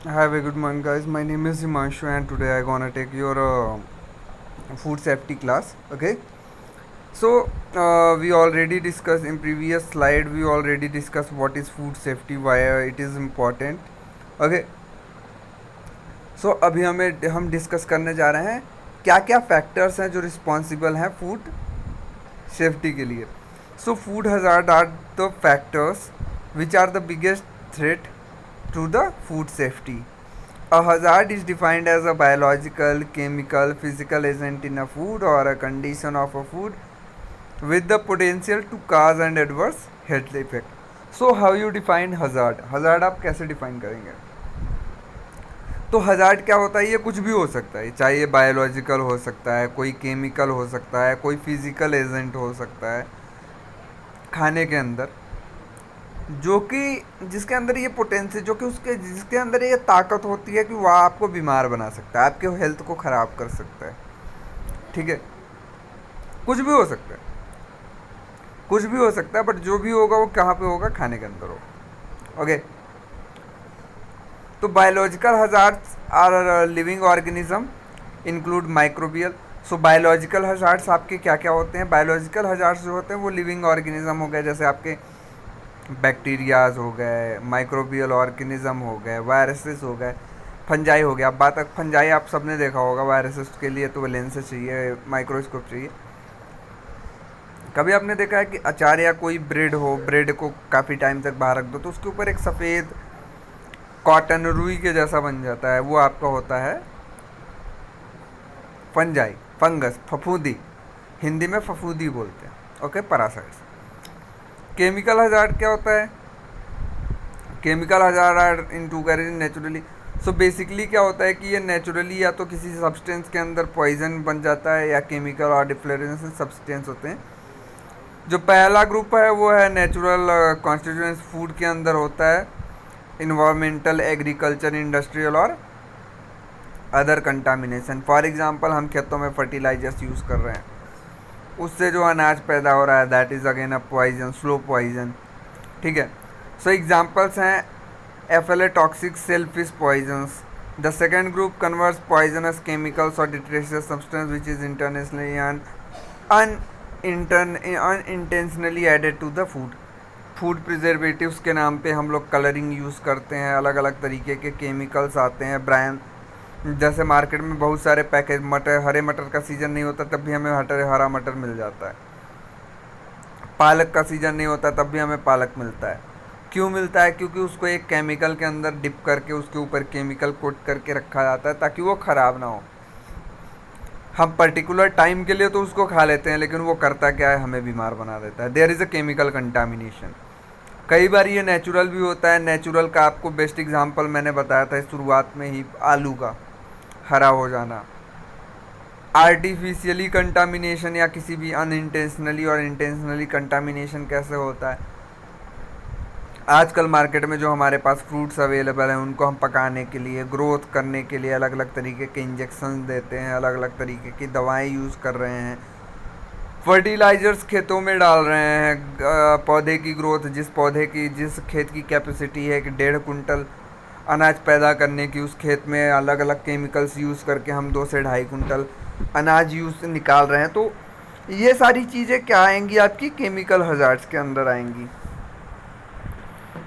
Have a good morning, guys. My name is Himanshu, and today I gonna take your food safety class. Okay. So we already discussed in previous slide. We already discussed what is food safety, why it is important. Okay. So अभी हम discuss करने जा रहे हैं क्या क्या factors हैं जो रिस्पॉन्सिबल हैं फूड सेफ्टी के लिए. So food hazard are the factors which are the biggest threat to the food safety. A hazard is defined as a biological, chemical, physical agent in a food or a condition of a food with the potential to cause an adverse health effect. So how you define hazard? Hazard आप कैसे define करेंगे? तो hazard क्या होता है? ये कुछ भी हो सकता है, चाहे ये बायोलॉजिकल हो सकता है, कोई केमिकल हो सकता है, कोई फिजिकल एजेंट हो सकता है खाने के अंदर, जो कि जिसके अंदर ये पोटेंशियल, जो कि उसके जिसके अंदर ये ताकत होती है कि वह आपको बीमार बना सकता है, आपके हेल्थ को ख़राब कर सकता है. ठीक है, कुछ भी हो सकता है, कुछ भी हो सकता है, बट जो भी होगा वो कहाँ पे होगा? खाने के अंदर होगा. ओके. तो biological hazards are living organism include microbial. So biological hazards आपके क्या क्या होते हैं? बायोलॉजिकल हजार्ड्स जो होते हैं वो लिविंग ऑर्गेनिज्म हो गए, जैसे आपके बैक्टीरियाज हो गए, माइक्रोबियल ऑर्गेनिज्म हो गए, वायरसेस हो गए, फंजाई हो गया. अब बात फंजाई आप सबने देखा होगा. वायरसेस के लिए तो लेंस चाहिए, माइक्रोस्कोप चाहिए. कभी आपने देखा है कि अचार या कोई ब्रेड हो, ब्रेड को काफ़ी टाइम तक बाहर रख दो तो उसके ऊपर एक सफ़ेद कॉटन रुई के जैसा बन जाता है, वो आपका होता है फंजाई, फंगस, फफूंदी. हिंदी में फफूंदी बोलते हैं. Okay, parasites. केमिकल हजार्ड क्या होता है? Chemical hazard are in to carriage naturally. So basically क्या होता है कि ये नेचुरली या तो किसी सब्सटेंस के अंदर पॉइजन बन जाता है या केमिकल और डिफ्लोरेसेंस सब्सटेंस होते हैं. जो पहला ग्रुप है वो है नेचुरल कॉन्स्टिट्यूएंट्स फूड के अंदर होता है, इन्वायरमेंटल, एग्रीकल्चर, इंडस्ट्रियल और अदर कंटामिनेशन. फॉर एग्जांपल हम खेतों में फर्टिलाइजर्स यूज़ कर रहे हैं, उससे जो अनाज पैदा हो रहा है that is again a poison, slow poison. ठीक है. सो एग्जांपल्स हैं aflatoxic, shellfish poisons. The second group converts poisonous chemicals or deleterious substance which is intentionally unintentionally added to the food. Food preservatives के नाम पे हम लोग colouring use करते हैं, अलग अलग तरीके के केमिकल्स आते हैं. ब्रांड जैसे मार्केट में बहुत सारे पैकेज, मटर, हरे मटर का सीज़न नहीं होता तब भी हमें हरा मटर मिल जाता है. पालक का सीज़न नहीं होता तब भी हमें पालक मिलता है. क्यों मिलता है? क्योंकि उसको एक केमिकल के अंदर डिप करके उसके ऊपर केमिकल कोट करके रखा जाता है ताकि वो ख़राब ना हो. हम पर्टिकुलर टाइम के लिए तो उसको खा लेते हैं, लेकिन वो करता क्या है? हमें बीमार बना देता है. There is a chemical contamination. कई बार ये नेचुरल भी होता है. नेचुरल का आपको बेस्ट एग्जांपल मैंने बताया था शुरुआत में ही, आलू का हरा हो जाना. आर्टिफिशियली कंटामिनेशन या किसी भी अनइंटेंशनली और इंटेंशनली कंटामिनेशन कैसे होता है? आजकल मार्केट में जो हमारे पास फ्रूट्स अवेलेबल हैं उनको हम पकाने के लिए, ग्रोथ करने के लिए अलग अलग तरीके के इंजेक्शन देते हैं, अलग अलग तरीके की दवाएं यूज़ कर रहे हैं, फर्टिलाइजर्स खेतों में डाल रहे हैं. पौधे की ग्रोथ, जिस खेत की कैपेसिटी है कि 1.5 कुंटल अनाज पैदा करने की, उस खेत में अलग अलग केमिकल्स यूज़ करके हम 2 से 2.5 कुंटल अनाज निकाल रहे हैं. तो ये सारी चीज़ें क्या आएंगी? आपकी केमिकल हजार्ड्स के अंदर आएंगी.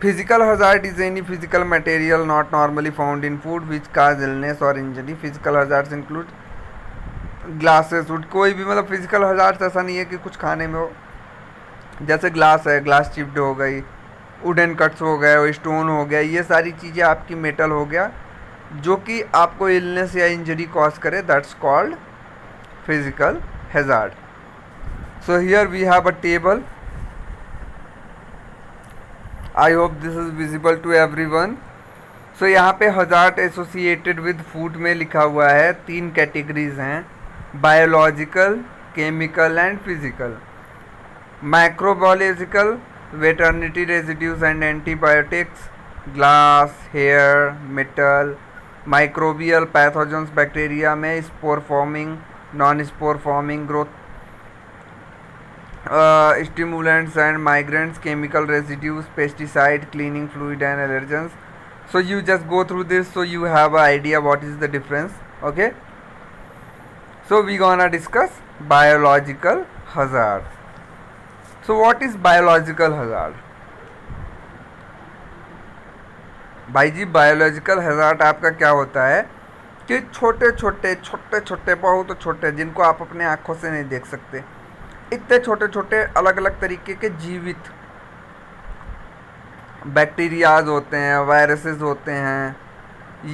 Physical hazard is any physical material not normally found in food which cause illness or injury. Physical hazards include glasses, wood. कोई भी मतलब फिजिकल हजार्ड्स ऐसा नहीं है कि कुछ खाने में हो. जैसे ग्लास है, ग्लास चिप्ड हो गई, वुडन कट्स हो गए, स्टोन हो गया, ये सारी चीज़ें आपकी मेटल हो गया जो कि आपको इलनेस या इंजरी कॉज करे. That's called physical hazard. So here we have a table. I hope this is visible to everyone. So यहाँ पे हजार्ड एसोसिएटेड विद फूड में लिखा हुआ है 3 कैटेगरीज हैं, biological, chemical and physical. Microbiological, veterinary residues and antibiotics, glass, hair, metal. Microbial, pathogens bacteria में spore forming, non spore forming growth stimulants and migrants, chemical residues, pesticide, cleaning fluid and allergens. So you just go through this so you have an idea what is the difference. Okay, so we gonna discuss biological hazard. So what is biological hazard? भाई जी biological hazard आपका क्या होता है कि छोटे छोटे छोटे छोटे बहुत छोटे जिनको आप अपने आँखों से नहीं देख सकते, इतने छोटे छोटे अलग अलग तरीके के जीवित बैक्टीरियाज होते हैं, वायरसेस होते हैं,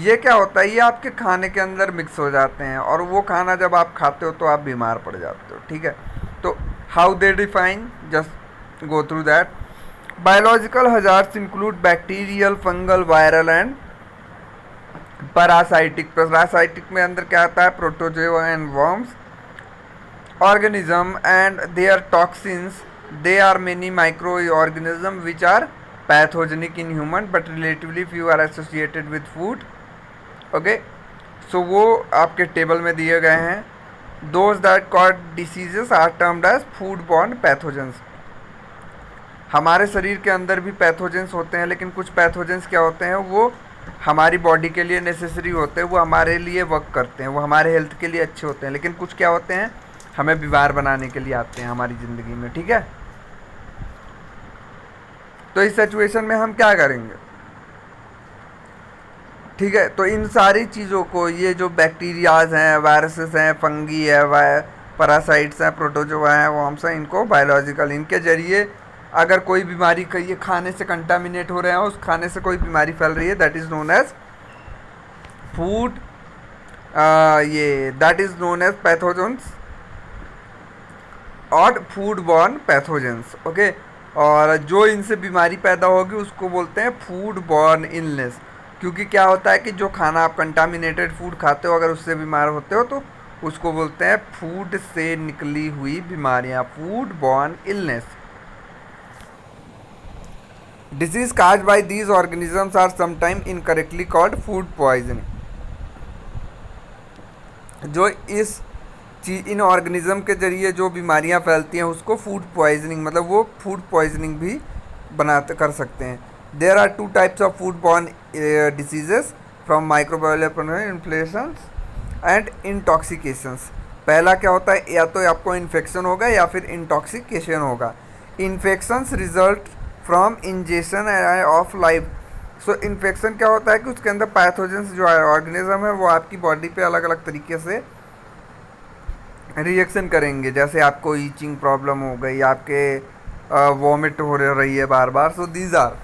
ये क्या होता है, ये आपके खाने के अंदर मिक्स हो जाते हैं और वो खाना जब आप खाते हो तो आप बीमार पड़ जाते हो. ठीक है, तो how they define, just go through that. Biological hazards include bacterial, fungal, viral and parasitic. Parasitic में अंदर क्या आता है, protozoa and worms organism and their toxins. They are many microorganisms which are pathogenic in human but relatively few are associated with food. Okay, so वो आपके table में दिए गए हैं. Those that cause diseases are termed as food-borne pathogens. हमारे शरीर के अंदर भी पैथोजेंस होते हैं, लेकिन कुछ पैथोजेंस क्या होते हैं, वो हमारी बॉडी के लिए नेसेसरी होते हैं, वो हमारे लिए वर्क करते हैं, वो हमारे हेल्थ के लिए अच्छे होते हैं, लेकिन कुछ क्या होते हैं हमें बीमार बनाने के लिए आते हैं हमारी ज़िंदगी में. ठीक है, तो इस सिचुएशन में हम क्या करेंगे. ठीक है, तो इन सारी चीज़ों को, ये जो बैक्टीरियाज हैं, वायरसेस हैं, फंगी है, पैरासाइट्स हैं, प्रोटोजोआ हैं, वर्म्स हैं, इनको बायोलॉजिकल, इनके जरिए अगर कोई बीमारी ये खाने से कंटामिनेट हो रहे हैं, उस खाने से कोई बीमारी फैल रही है, that is known as food, ये that is known as pathogens और फूड बॉर्न पैथोजेंस. ओके, और जो इनसे बीमारी पैदा होगी उसको बोलते हैं फूड बॉर्न इलनेस. क्योंकि क्या होता है कि जो खाना आप कंटामिनेटेड फूड खाते हो, अगर उससे बीमार होते हो तो उसको बोलते हैं फूड से निकली हुई बीमारियां, food borne illness. Disease caused by these organisms are sometime incorrectly called food poisoning. जो इस इन ऑर्गेनिज्म के जरिए जो बीमारियां फैलती हैं उसको फूड पॉइजनिंग, मतलब वो फूड पॉइजनिंग भी कर सकते हैं. There are two types of food borne diseases from microbiological infections and intoxications. पहला क्या होता है, या तो आपको इन्फेक्शन होगा या फिर इंटॉक्सिकेशन होगा. Infections result from injection of live. So infection क्या होता है कि उसके अंदर पैथोजेंस जो ऑर्गेनिज्म है वो आपकी बॉडी पे अलग अलग तरीके से रिएक्शन करेंगे. जैसे आपको ईचिंग प्रॉब्लम हो गई, आपके वॉमिट हो रही है बार बार. So these are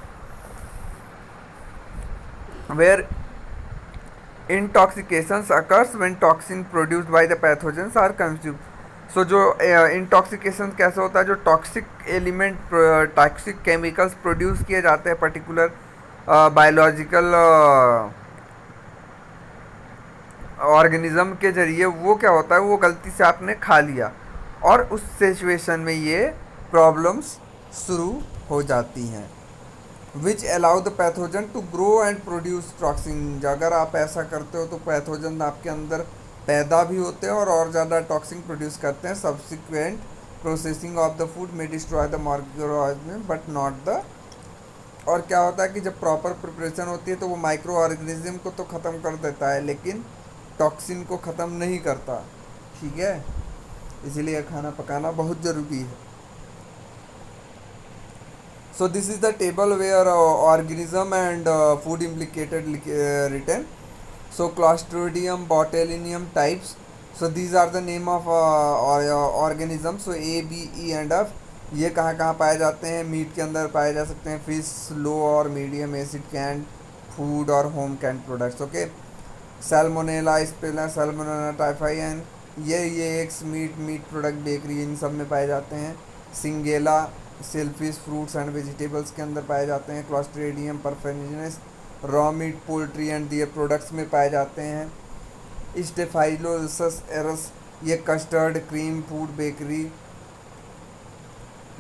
where intoxications occurs when toxin produced by the pathogens are consumed. So जो इंटॉक्सिकेशन कैसे होता है, जो toxic element, toxic chemicals produce किए जाते हैं पर्टिकुलर बायोलॉजिकल ऑर्गेनिज्म के जरिए, वो क्या होता है, वो गलती से आपने खा लिया और उस सिचुएशन में ये प्रॉब्लम्स शुरू हो जाती हैं. Which allow the pathogen to grow and produce toxin. अगर आप ऐसा करते हो तो पैथोजन आपके अंदर पैदा भी होते हैं और ज़्यादा टॉक्सिन प्रोड्यूस करते हैं. Subsequent processing of the food may destroy the microorganism but not the. और क्या होता है कि जब प्रॉपर प्रिपरेशन होती है तो वो माइक्रो ऑर्गेनिज्म को तो ख़त्म कर देता है लेकिन टॉक्सिन को ख़त्म नहीं करता. ठीक है, इसीलिए खाना पकाना बहुत ज़रूरी है. So this is the table where organism and food implicated written. So clostridium, botulinum types. So these are the name of organism. So A, B, E and F. ये कहाँ कहाँ पाए जाते हैं, मीट के अंदर पाए जा सकते हैं, फिश, लो और मीडियम एसिड कैंड फूड और home canned products. Okay, salmonella, स्पेला, सैल्मोनेला टाइफाइन, ये एग्स, मीट प्रोडक्ट, बेकरी, इन सब में पाए जाते हैं. Shigella, shellfish, fruits and vegetables के अंदर पाए जाते हैं. Clostridium perfringens, raw meat, poultry and their products में पाए जाते हैं. स्टेफाइलोसस एरस, ये custard, cream, food, bakery.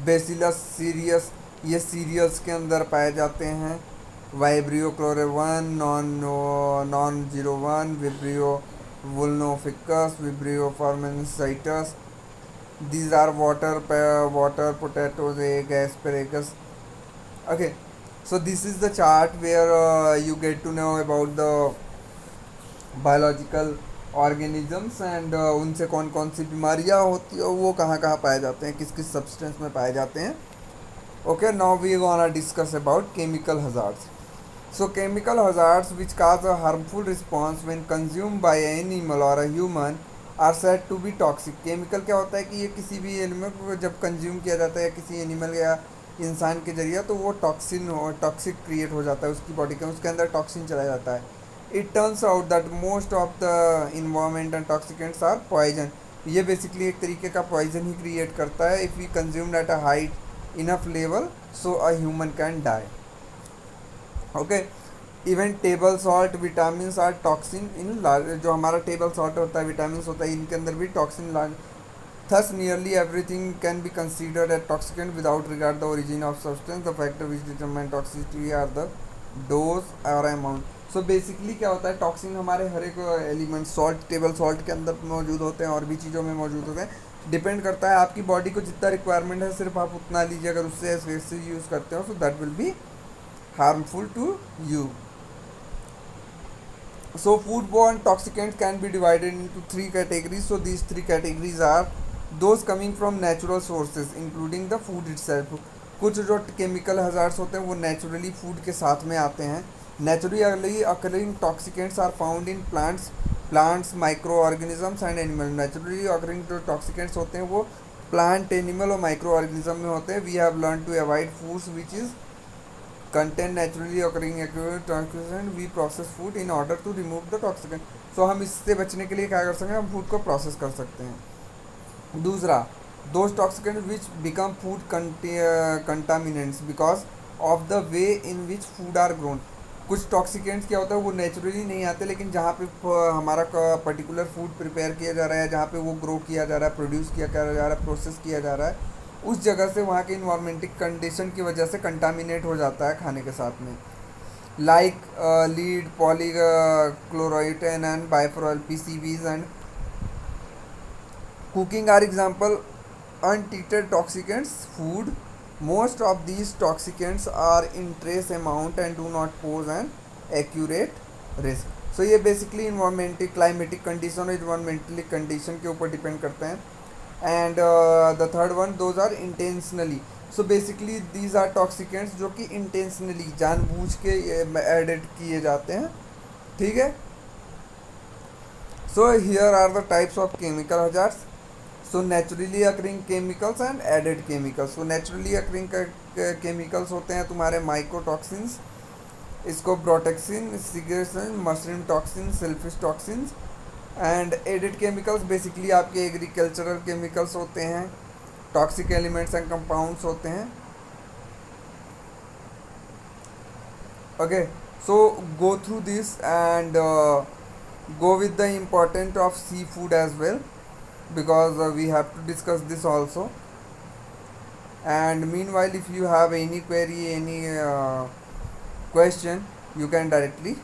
Bacillus cereus, ये सीरियल्स के अंदर पाए जाते हैं. वाइब्रियो क्लोरेवन, नॉन 01, विब्रियो वुल्नोफिकस, विब्रियो फॉर्मेंसाइटस. These are water potatoes, egg, asparagus. Okay, So this is the chart where you get to know about the biological organisms and उनसे कौन कौन सी बीमारियाँ होती है, वो कहाँ कहाँ पाए जाते हैं, किस किस सब्सटेंस में पाए जाते हैं. Okay, now we gonna discuss about chemical hazards. So chemical hazards which cause a harmful response when consumed by an animal or a human are said to be toxic. Chemical क्या होता है कि ये किसी भी एनिमल को जब consume किया जाता है या किसी एनिमल या इंसान के जरिए, तो वो टॉक्सिक क्रिएट हो जाता है उसकी बॉडी के, उसके अंदर टॉक्सिन चला जाता है. It turns out that most of the environmental toxicants are poison. ये बेसिकली एक तरीके का पॉइजन ही क्रिएट करता है. If we consumed at a height enough level so a human can die. Okay, even table salt vitamin are toxin in large. जो हमारा table salt होता है, विटामिन होता है, इनके अंदर भी toxin large. Thus nearly everything can be considered as toxicant without regard the origin of substance. The factor which determine toxicity are the dose और अमाउंट. सो बेसिकली क्या होता है, टॉक्सिन हमारे हर एक एलिमेंट, सॉल्ट, टेबल सॉल्ट के अंदर मौजूद होते हैं और भी चीज़ों में मौजूद होते हैं. डिपेंड करता है आपकी बॉडी को जितना रिक्वायरमेंट है, सिर्फ आप उतना लीजिए. अगर उससे ऐसे यूज़ करते हो, so that will be harmful to you. So foodborne toxicants can be divided into three categories. So these three categories are those coming from natural sources including the food itself. कुछ जो chemical hazards होते हैं वो naturally food के साथ में आते हैं. Naturally occurring toxicants are found in plants micro organisms and animal. Naturally occurring जो टॉक्सिकेंट्स होते हैं वो प्लांट, एनिमल और माइक्रो ऑर्गेनिज्म में होते हैं. We have learn to avoid foods which is contain naturally occurring equivalent toxicant. We process food in order to remove the toxicant. So हम इससे बचने के लिए क्या कर सकते हैं, हम फूड को प्रोसेस कर सकते हैं. दूसरा, those toxicants which become food contaminants because of the way in which food are grown. कुछ टॉक्सिकेंट्स क्या होता है, वो नेचुरली नहीं आते, लेकिन जहाँ पे हमारा पर्टिकुलर फूड प्रिपेयर किया जा रहा है, जहाँ पे वो ग्रो किया जा रहा है, प्रोड्यूस किया जा रहा है, प्रोसेस किया जा रहा है, उस जगह से वहाँ के इन्वायरमेंटिक कंडीशन की वजह से कंटामिनेट हो जाता है खाने के साथ में. Like lead, polychloride and biphenol, PCBs and cooking are example untreated toxicants. Food, most of these toxicants are in trace amount and do not pose an accurate risk. So ये बेसिकली इन्वायरमेंटिक, क्लाइमेटिक कंडीशन और environmentally condition के ऊपर depend करते हैं. And the third one, those are intentionally. So basically these are toxicants जो कि intentionally, जानबूझ के एडेड किए जाते हैं. ठीक है. So here are the types of chemical hazards. So naturally occurring chemicals and added chemicals. So naturally occurring chemicals होते हैं तुम्हारे माइक्रोटॉक्सिन्स, इसको ब्रोटेक्सिन, सिगरेशन, mushroom toxin, shellfish toxins. And added chemicals basically आपके एग्रीकल्चरल केमिकल्स होते हैं, टॉक्सिक एलिमेंट्स एंड कंपाउंड्स होते हैं. Okay, so go through this and go with the importance of seafood as well, because we have to discuss this also. And meanwhile, if you have any query, any question, you can directly